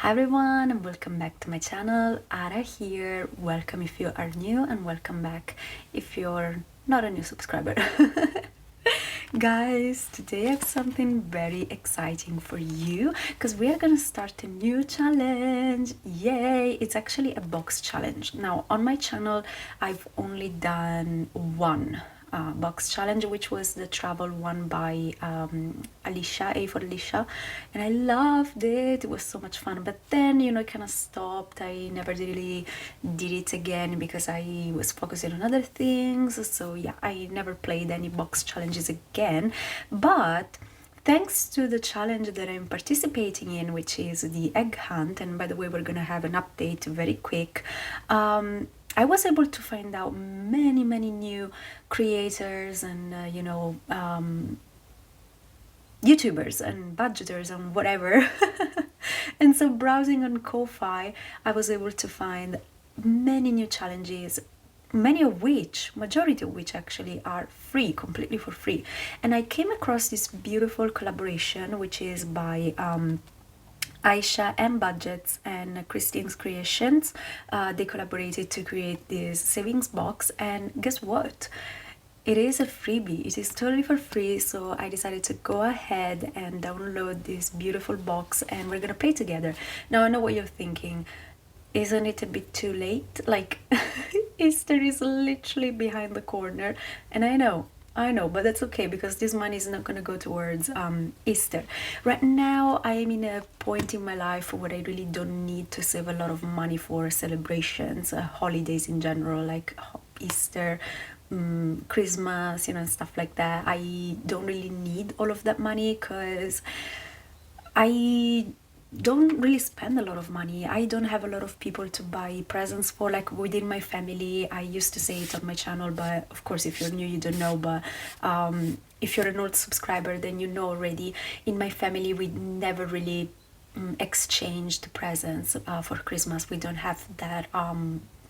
Hi everyone and welcome back to my channel. Ara here. Welcome if you are new and welcome back if you're not a new subscriber. Guys, today I have something very exciting for you because we are gonna start a new challenge. Yay! It's actually a box challenge. Now on my channel I've only done one box challenge, which was the travel one by Alicia, A for Alicia, and I loved it. It was so much fun, but then it kind of stopped. I never really did it again because I was focusing on other things. So yeah, I never played any box challenges again, but thanks to the challenge that I'm participating in, which is the egg hunt, and by the way, we're gonna have an update very quick. I was able to find out many new creators and YouTubers and budgeters and whatever. And so browsing on Ko-fi, I was able to find many new challenges, majority of which actually are free, completely for free. And I came across this beautiful collaboration, which is by Aisha M Budgets and Christine's Creations. They collaborated to create this savings box, and guess what? It is a freebie. It is totally for free, so I decided to go ahead and download this beautiful box and we're gonna play together. Now I know what you're thinking. Isn't it a bit too late? Like, Easter is literally behind the corner, and I know, but that's okay because this money is not going to go towards Easter. Right now, I am in a point in my life where I really don't need to save a lot of money for celebrations, holidays in general, like Easter, Christmas, and stuff like that. I don't really need all of that money because I don't really spend a lot of money. I don't have a lot of people to buy presents for, like within my family. I used to say it on my channel, but of course if you're new you don't know, but if you're an old subscriber then you know already. In my family we never really exchanged presents for Christmas. We don't have that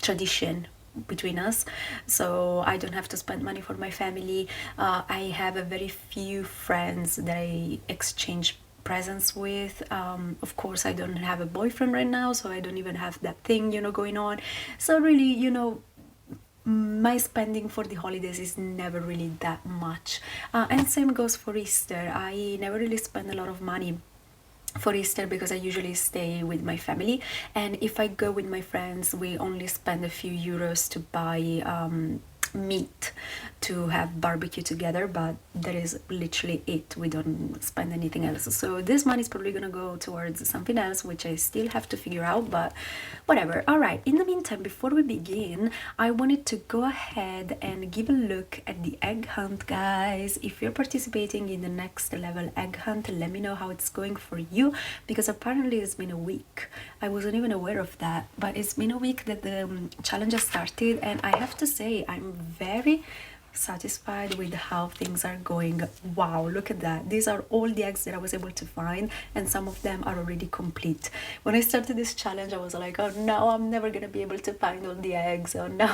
tradition between us, so I don't have to spend money for my family. I have a very few friends that I exchange presents with. Of course I don't have a boyfriend right now, so I don't even have that thing going on. So really, my spending for the holidays is never really that much, and same goes for Easter. I never really spend a lot of money for Easter because I usually stay with my family, and if I go with my friends we only spend a few euros to buy meat to have barbecue together, but that is literally it. We don't spend anything else. So this money is probably gonna go towards something else, which I still have to figure out, but whatever. All right, in the meantime, before we begin, I wanted to go ahead and give a look at the egg hunt, guys. If you're participating in the next level egg hunt, let me know how it's going for you, because apparently it's been a week. I wasn't even aware of that, but it's been a week that the challenge has started, and I have to say I'm very satisfied with how things are going. Wow, look at that. These are all the eggs that I was able to find, and some of them are already complete. When I started this challenge I was like, oh no, I'm never gonna be able to find all the eggs. Oh no.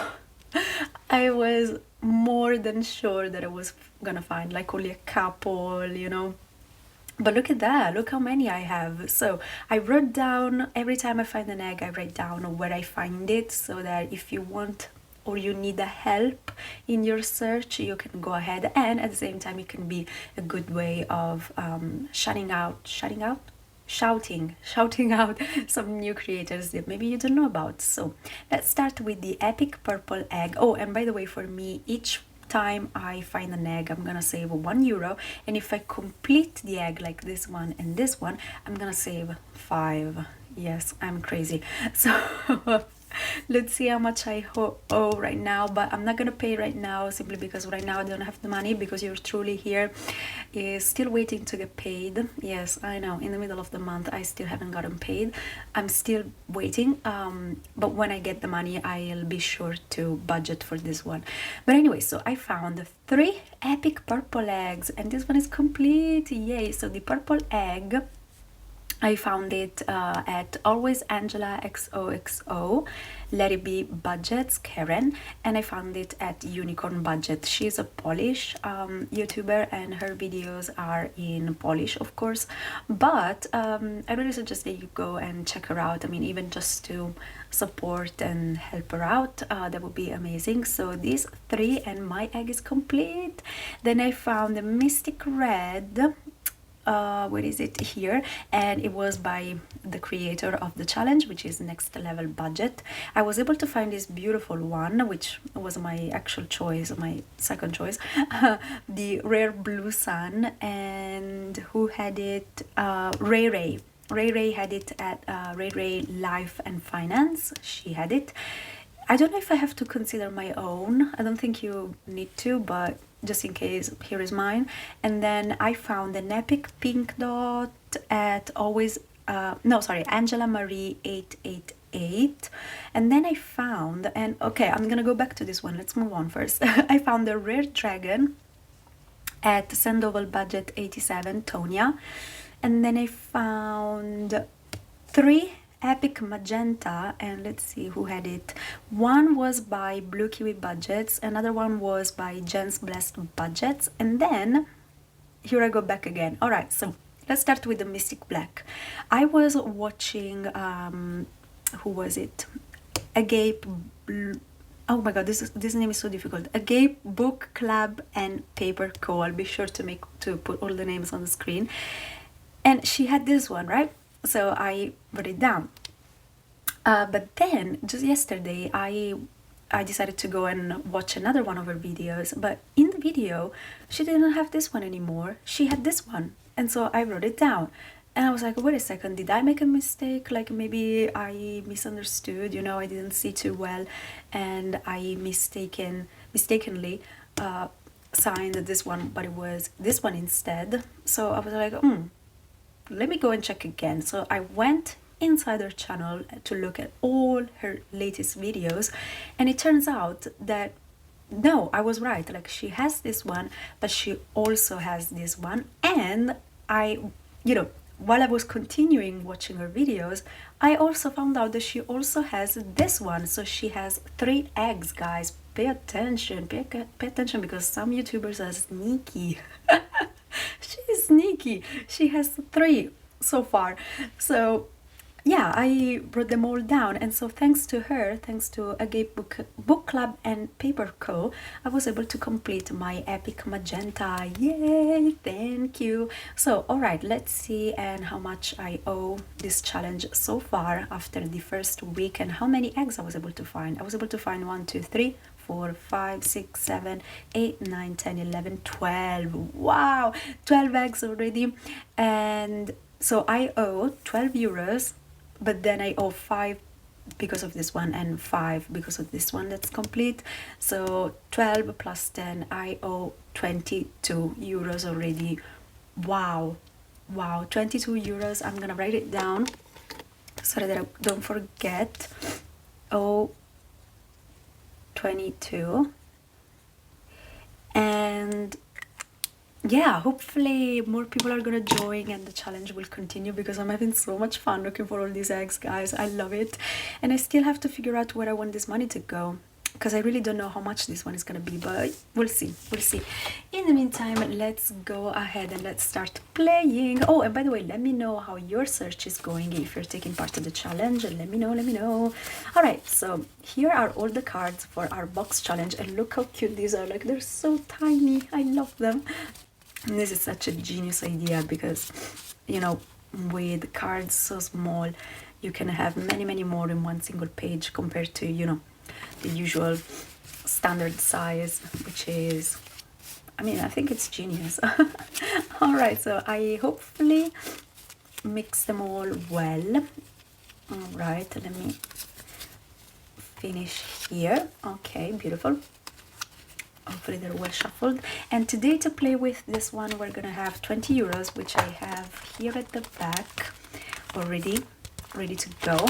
I was more than sure that I was gonna find like only a couple, but look at that, look how many I have. So I wrote down, every time I find an egg I write down where I find it, so that if you want or you need a help in your search, you can go ahead, and at the same time it can be a good way of shouting out some new creators that maybe you don't know about. So let's start with the epic purple egg. Oh, and by the way, for me, each time I find an egg I'm gonna save €1, and if I complete the egg like this one and this one, I'm gonna save 5. Yes, I'm crazy. So let's see how much I owe right now, but I'm not gonna pay right now simply because right now I don't have the money, because you're truly here is still waiting to get paid. Yes, I know, in the middle of the month I still haven't gotten paid. I'm still waiting, but when I get the money I'll be sure to budget for this one. But anyway, so I found 3 epic purple eggs, and this one is complete. Yay. So the purple egg I found it at Always Angela XOXO, Let It Be Budgets, Karen, and I found it at Unicorn Budget. She's a Polish YouTuber, and her videos are in Polish, of course, but I really suggest that you go and check her out. I mean, even just to support and help her out, that would be amazing. So these three, and my egg is complete. Then I found the Mystic Red, what is it here, and it was by the creator of the challenge, which is Next Level Budget. I was able to find this beautiful one, which was my actual choice, my second choice, the Rare Blue Sun. And who had it? Ray Ray. Ray Ray had it at Ray Ray Life and Finance. She had it. I don't know if I have to consider my own. I don't think you need to, but just in case, here is mine. And then I found an epic pink dot at Always, no, sorry, Angela Marie 888. And then I found, and okay, I'm gonna go back to this one. Let's move on first. I found a rare dragon at Sandoval Budget 87, Tonya. And then I found three epic magenta, and let's see who had it. One was by Blue Kiwi Budgets, another one was by Jen's Blessed Budgets, and then here I go back again. All right, so let's start with the Mystic Black. I was watching who was it? Agape, oh my god, this name is so difficult. Agape Book Club and Paper Co. I'll be sure to put all the names on the screen. And she had this one, right? So I wrote it down. But then just yesterday I decided to go and watch another one of her videos, but in the video she didn't have this one anymore. She had this one, and so I wrote it down. And I was like, wait a second, did I make a mistake? Like maybe I misunderstood, you know, I didn't see too well, and I mistakenly signed this one, but it was this one instead. So I was like, let me go and check again. So I went inside her channel to look at all her latest videos, and it turns out that no, I was right. Like, she has this one, but she also has this one. And I, you know, while I was continuing watching her videos, I also found out that she also has this one. So she has 3 eggs, guys. Pay attention, pay attention, because some YouTubers are sneaky. She's sneaky. She has 3 so far. So yeah, I wrote them all down, and so thanks to her, thanks to Agape Book Club and Paper Co., I was able to complete my epic magenta. Yay, thank you. So all right, let's see and how much I owe this challenge so far after the first week, and how many eggs I was able to find. I was able to find 1, 2, 3, 4, 5, 6, 7, 8, 9, 10, 11, 12. Wow, 12 eggs already. And so I owe 12 euros, but then I owe 5 because of this one and 5 because of this one that's complete. So 12 plus 10, I owe 22 euros already. Wow, 22 euros. I'm gonna write it down so that I don't forget. Oh, 22. And yeah, hopefully more people are gonna join and the challenge will continue, because I'm having so much fun looking for all these eggs, guys. I love it. And I still have to figure out where I want this money to go, because I really don't know how much this one is gonna be, but we'll see. In the meantime, let's go ahead and let's start playing. Oh, and by the way, let me know how your search is going. If you're taking part of the challenge, let me know. All right, so here are all the cards for our box challenge, and look how cute these are. Like, they're so tiny. I love them. And this is such a genius idea, because, you know, with cards so small, you can have many more in one single page compared to, you know, the usual standard size, which is, I mean, I think it's genius. All right, so I hopefully mix them all well. All right, let me finish here. Okay, beautiful. Hopefully they're well shuffled. And today, to play with this one, we're gonna have 20 euros, which I have here at the back already ready to go.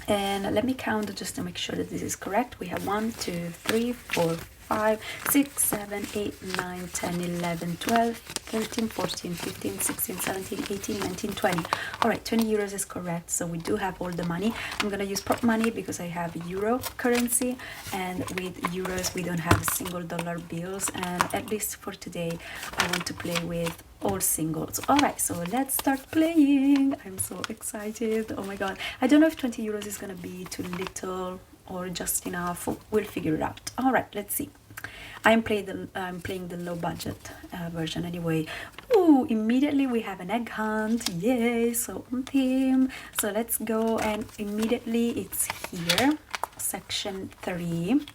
And let me count just to make sure that this is correct. We have 1, 2, 3, 4, 5, 6, 7, 8, 9, 10, 11, 12, 13, 14, 15, 16, 17, 18, 19, 20. All right, 20 euros is correct. So we do have all the money. I'm gonna use prop money because I have euro currency, and with euros we don't have single dollar bills, and at least for today I want to play with all singles. All right, so let's start playing. I'm so excited. Oh my god, I don't know if 20 euros is gonna be too little or just enough. We'll figure it out. All right, let's see. I'm playing the low budget version anyway. Ooh, immediately we have an egg hunt. Yay, so on theme. So let's go, and immediately it's here, section 3.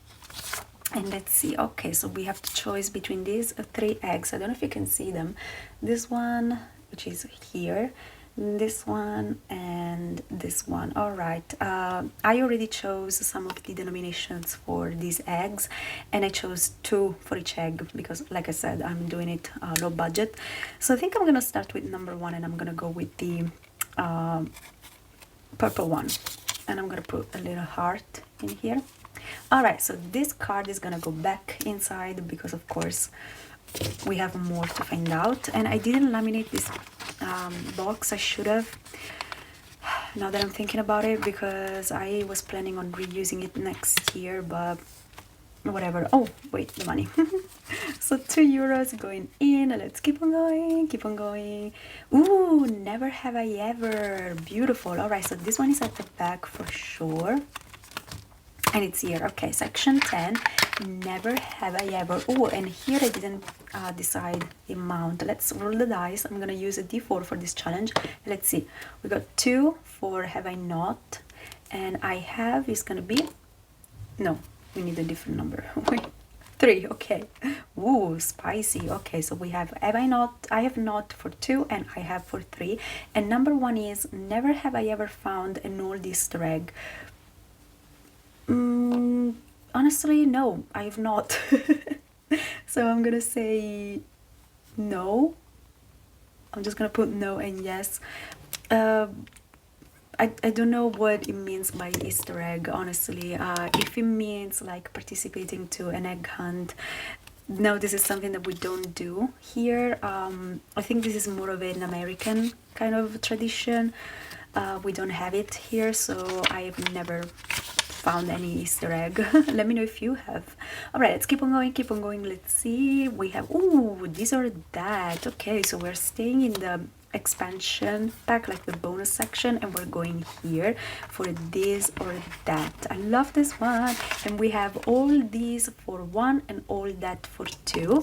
And let's see. Okay, so we have the choice between these 3 eggs. I don't know if you can see them. This one, which is here, this one, and this one. All right, I already chose some of the denominations for these eggs, and I chose 2 for each egg because, like I said, I'm doing it low budget. So I think I'm gonna start with number 1, and I'm gonna go with the purple one, and I'm gonna put a little heart in here. All right, so this card is gonna go back inside because, of course, we have more to find out. And I didn't laminate this box. I should have, now that I'm thinking about it, because I was planning on reusing it next year, but whatever. Oh wait, the money. So 2 euros going in. Let's keep on going, keep on going. Ooh, never have I ever. Beautiful. All right, so this one is at the back for sure, and it's here. Okay, section 10, never have I ever. Oh, and here I didn't decide the amount. Let's roll the dice. I'm gonna use a d4 for this challenge. Let's see, we got 2 for have I not, and I have is gonna be, no, we need a different number. Wait, 3. Okay. Ooh, spicy. Okay, so we have I have not for 2, and I have for 3. And number 1 is never have I ever found an old Easter egg. Honestly, no, I have not. So I'm gonna say no. I'm just gonna put no and yes. I don't know what it means by Easter egg, honestly. If it means like participating to an egg hunt, no, this is something that we don't do here. I think this is more of an American kind of tradition. We don't have it here, so I have never found any Easter egg. Let me know if you have. All right, let's keep on going, keep on going. Let's see, we have, ooh, these are that. Okay, so we're staying in the expansion pack, like the bonus section, and we're going here for this or that. I love this one. And we have all these for 1 and all that for 2,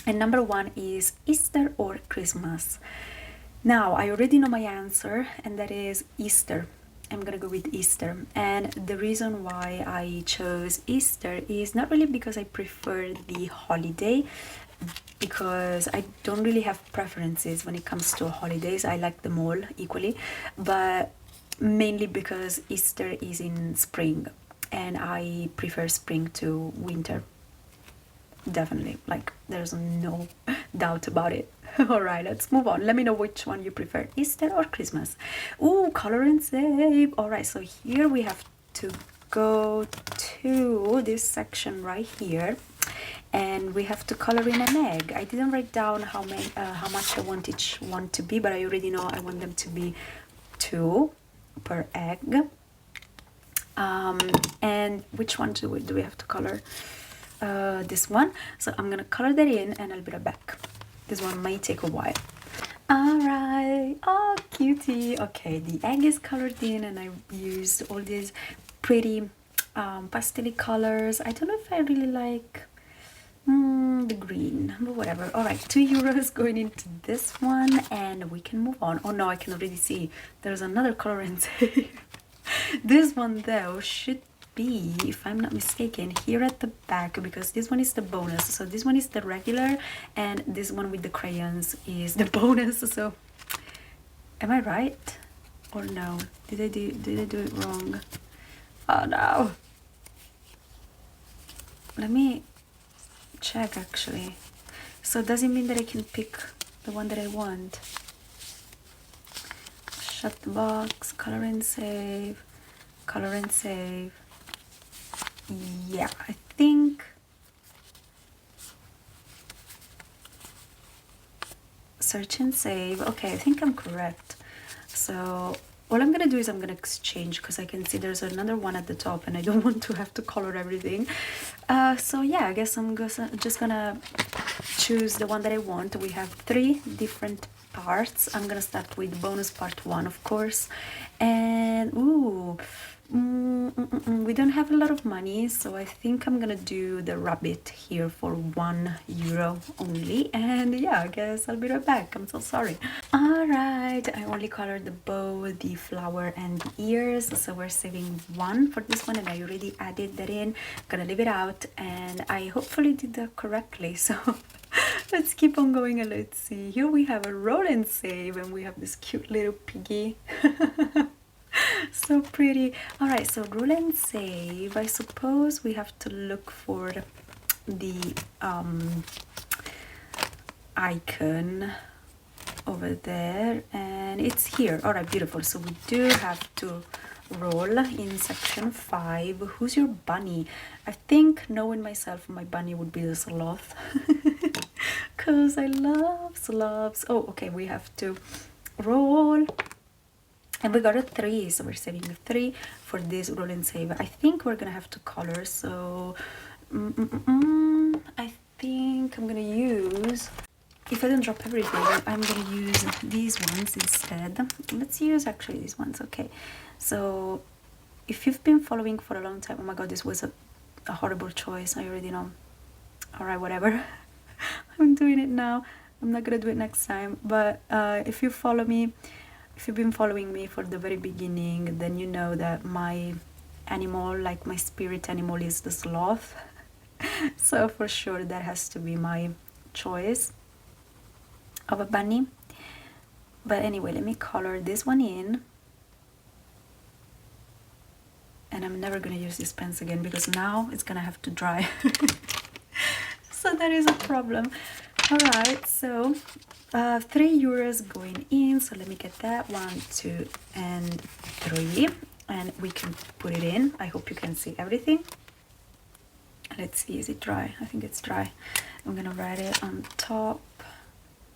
and number 1 is Easter or Christmas. Now I already know my answer, and that is Easter. I'm gonna go with Easter, and the reason why I chose Easter is not really because I prefer the holiday, because I don't really have preferences when it comes to holidays. I like them all equally, but mainly because Easter is in spring, and I prefer spring to winter. Definitely, like there's no doubt about it. All right, let's move on. Let me know which one you prefer, Easter or Christmas. Ooh, color and save. All right, so here we have to go to this section right here, and we have to color in an egg. I didn't write down how much I want each one to be, but I already know I want them to be 2 per egg. And which one do we have to color? This one. So I'm gonna color that in, and I'll be right back. This one might take a while. All right. Oh, cutie. Okay, the egg is colored in, and I used all these pretty pastel colors. I don't know if I really like the green, but whatever. All right, 2 euros going into this one, and we can move on. Oh no, I can already see there's another color in save. This one though should be, if I'm not mistaken, here at the back, because this one is the bonus. So this one is the regular, and this one with the crayons is the bonus. So am I right or no? Did I do it wrong? Oh no, let me check actually. So does it mean that I can pick the one that I want? Shut the box, color and save, color and save. Yeah, I think search and save. Okay, I think I'm correct. So all I'm gonna do is I'm gonna exchange, because I can see there's another one at the top and I don't want to have to color everything. So yeah, I guess I'm just gonna choose the one that I want. We have 3 different parts. I'm gonna start with bonus part 1, of course. And ooh, we don't have a lot of money, so I think I'm gonna do the rabbit here for €1 only. And yeah, I guess I'll be right back. I'm so sorry. All right, I only colored the bow, the flower, and the ears, so we're saving 1 for this one, and I already added that in. I'm gonna leave it out, and I hopefully did that correctly. So let's keep on going and let's see. Here we have a roll and save, and we have this cute little piggy. So pretty. All right, so roll and save. I suppose we have to look for the icon over there, and it's here. All right, beautiful. So we do have to roll in section 5. Who's your bunny? I think, knowing myself, my bunny would be the sloth, because I love sloths. Oh, okay, we have to roll, and we got a 3, so we're saving a 3 for this roll and save. I think we're gonna have to color, so I think I'm gonna use, if I don't drop everything, I'm gonna use these ones instead. Let's use actually these ones. Okay, so if you've been following for a long time, oh my god, this was a horrible choice, I already know. All right, whatever. I'm doing it now. I'm not gonna do it next time. But if you follow me, if you've been following me for the very beginning, then you know that my animal, like my spirit animal, is the sloth. So for sure that has to be my choice of a bunny. But anyway, let me color this one in, and I'm never gonna use this pens again because now it's gonna have to dry. So that is a problem. All right, so €3 going in, so let me get that. 1, 2, and 3, and we can put it in. I hope you can see everything. Let's see, is it dry? I think it's dry. I'm gonna write it on top.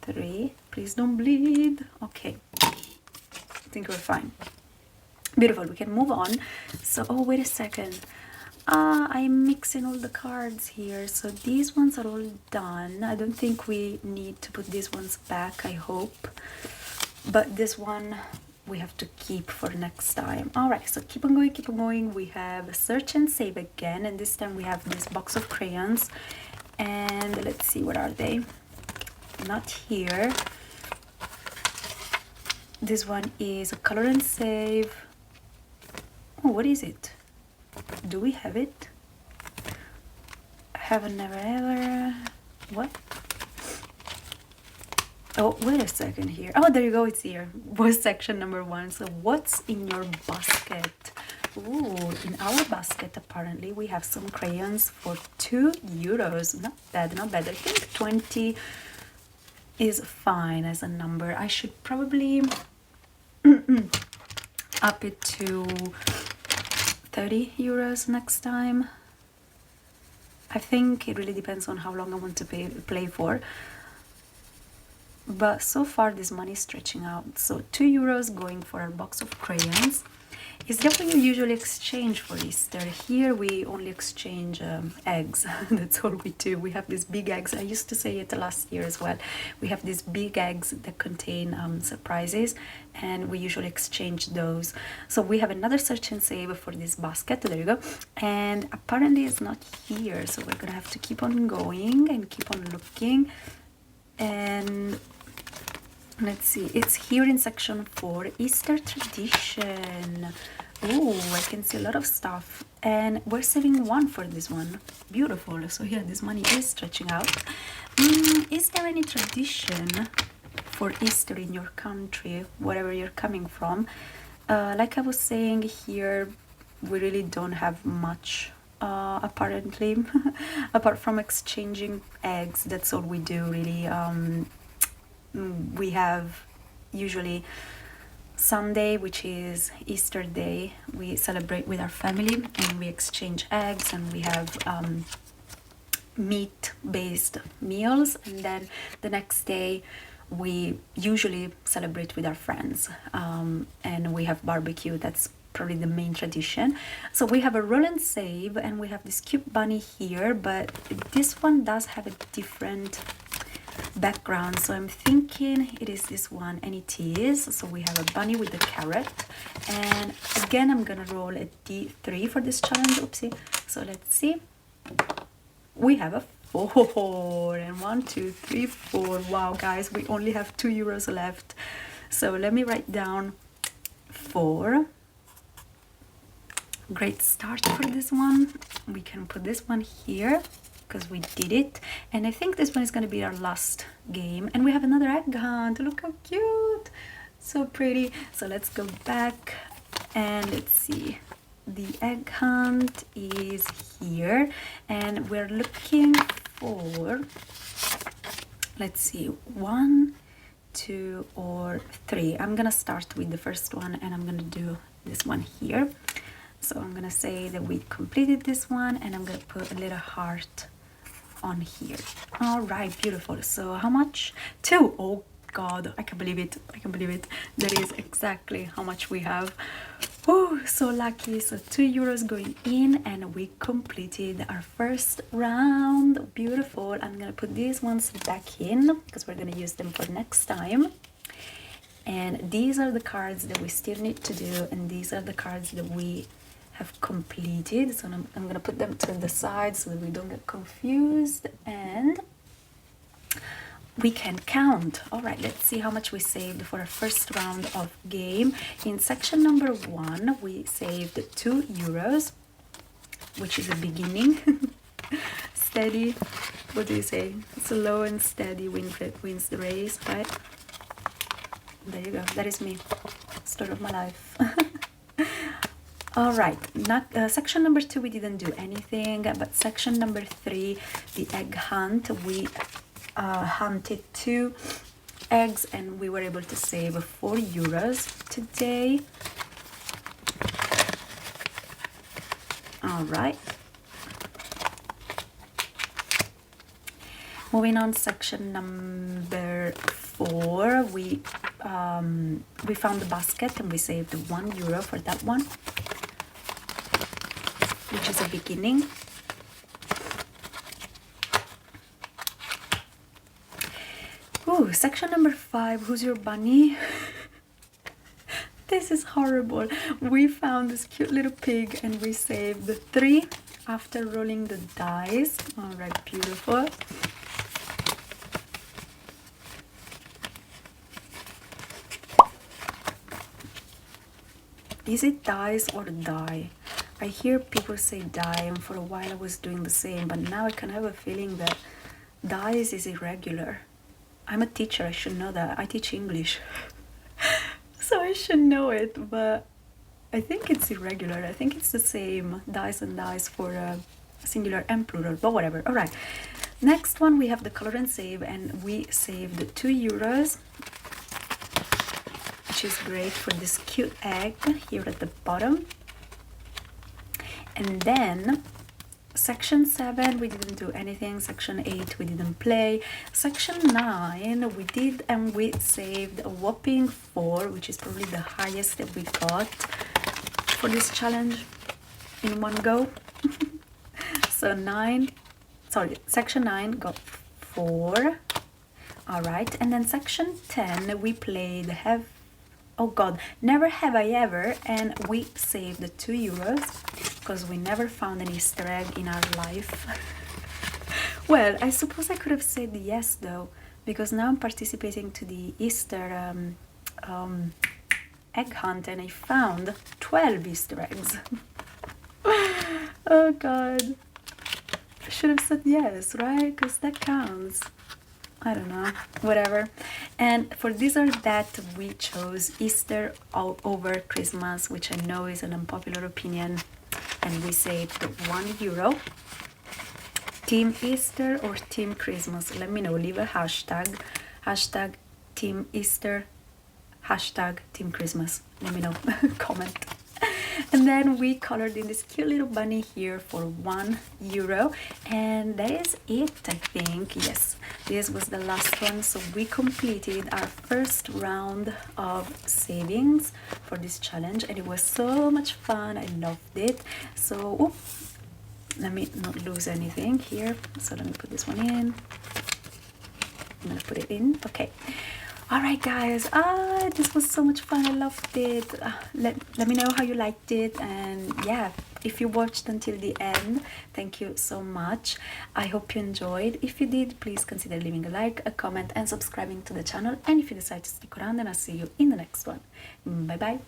3, please don't bleed. Okay, I think we're fine. Beautiful, we can move on. So, oh, wait a second. I'm mixing all the cards here. So these ones are all done. I don't think we need to put these ones back, I hope. But this one we have to keep for next time. All right, so keep on going, keep on going. We have search and save again, and this time we have this box of crayons. And let's see, what are they? Not here. This one is a color and save. Oh, what is it? Do we have it? Haven't, never, ever. What? Oh, wait a second here. Oh, there you go, it's here. Was section number 1. So what's in your basket? Ooh, in our basket, apparently, we have some crayons for €2. Not bad, not bad. I think 20 is fine as a number. I should probably up it to €30 next time. I think it really depends on how long I want to play for. But so far this money is stretching out. So €2 going for a box of crayons. Is that what you usually exchange for Easter? Here we only exchange eggs. That's all we do. We have these big eggs. I used to say it last year as well. We have these big eggs that contain surprises, and we usually exchange those. So we have another search and save for this basket. There you go. And apparently it's not here, so we're gonna have to keep on going and keep on looking. And let's see, it's here in section 4, Easter tradition. Oh, I can see a lot of stuff, and we're saving 1 for this one. Beautiful. So yeah, this money is stretching out. Is there any tradition for Easter in your country, wherever you're coming from? Like I was saying, here we really don't have much, apparently. Apart from exchanging eggs, that's all we do really. We have usually Sunday, which is Easter Day. We celebrate with our family and we exchange eggs, and we have meat-based meals. And then the next day we usually celebrate with our friends, and we have barbecue. That's probably the main tradition. So we have a roll and save, and we have this cute bunny here, but this one does have a different background, so I'm thinking it is this one, and it is. So we have a bunny with a carrot, and again I'm gonna roll a d3 for this challenge. Oopsie. So let's see, we have a 4, and 1, 2, 3, 4. Wow, guys, we only have €2 left. So let me write down 4. Great start for this one. We can put this one here because we did it, and I think this one is going to be our last game. And we have another egg hunt. Look how cute, so pretty. So let's go back and let's see. The egg hunt is here, and we're looking for, let's see, 1, 2, or 3. I'm gonna start with the first one, and I'm gonna do this one here. So I'm gonna say that we completed this one, and I'm gonna put a little heart on here. All right, beautiful. So how much? 2. Oh God, I can't believe it. I can't believe it. That is exactly how much we have. Oh, so lucky. So €2 going in, and we completed our first round. Beautiful. I'm gonna put these ones back in because we're gonna use them for next time. And these are the cards that we still need to do, and these are the cards that we have completed. So I'm gonna put them to the side so that we don't get confused, and we can count. All right, let's see how much we saved for our first round of game. In section number 1, we saved €2, which is a beginning. Steady, what do you say? Slow and steady wins the race, right? There you go, that is me. Story of my life. All right, section number 2, we didn't do anything, but section number 3, the egg hunt, we hunted 2 eggs, and we were able to save €4 today. All right. Moving on, section number 4, we found the basket, and we saved €1 for that one, which is a beginning. Ooh, section number 5, who's your bunny? This is horrible. We found this cute little pig, and we saved 3 after rolling the dice. All right, beautiful. Is it dice or die? I hear people say die, and for a while I was doing the same, but now I can have a feeling that dice is irregular. I'm a teacher, I should know that. I teach English. So I should know it, but I think it's irregular. I think it's the same, dice and dice for singular and plural, but whatever. All right, next one, we have the color and save, and we saved €2, which is great for this cute egg here at the bottom. And then section 7, we didn't do anything. Section 8, we didn't play. Section 9, we did, and we saved a whopping 4, which is probably the highest that we got for this challenge in one go. So section 9 got 4. All right, and then section 10, we played oh God, Never Have I Ever, and we saved the €2 because we never found an Easter egg in our life. Well, I suppose I could have said yes though, because now I'm participating to the Easter egg hunt, and I found 12 Easter eggs. Oh God, I should have said yes, right? Because that counts. I don't know, whatever. And for this or that, we chose Easter over Christmas, which I know is an unpopular opinion, and we saved €1. Team Easter or Team Christmas? Let me know. Leave a hashtag. Hashtag Team Easter. Hashtag Team Christmas. Let me know. Comment. And then we colored in this cute little bunny here for €1. And that is it, I think. Yes, this was the last one. So we completed our first round of savings for this challenge, and it was so much fun. I loved it. So let me not lose anything here. So let me put this one in. I'm gonna put it in. Okay. All right, guys. This was so much fun. I loved it. Let me know how you liked it, and yeah, if you watched until the end, thank you so much. I hope you enjoyed. If you did, please consider leaving a like, a comment, and subscribing to the channel. And if you decide to stick around, then I'll see you in the next one. Bye bye.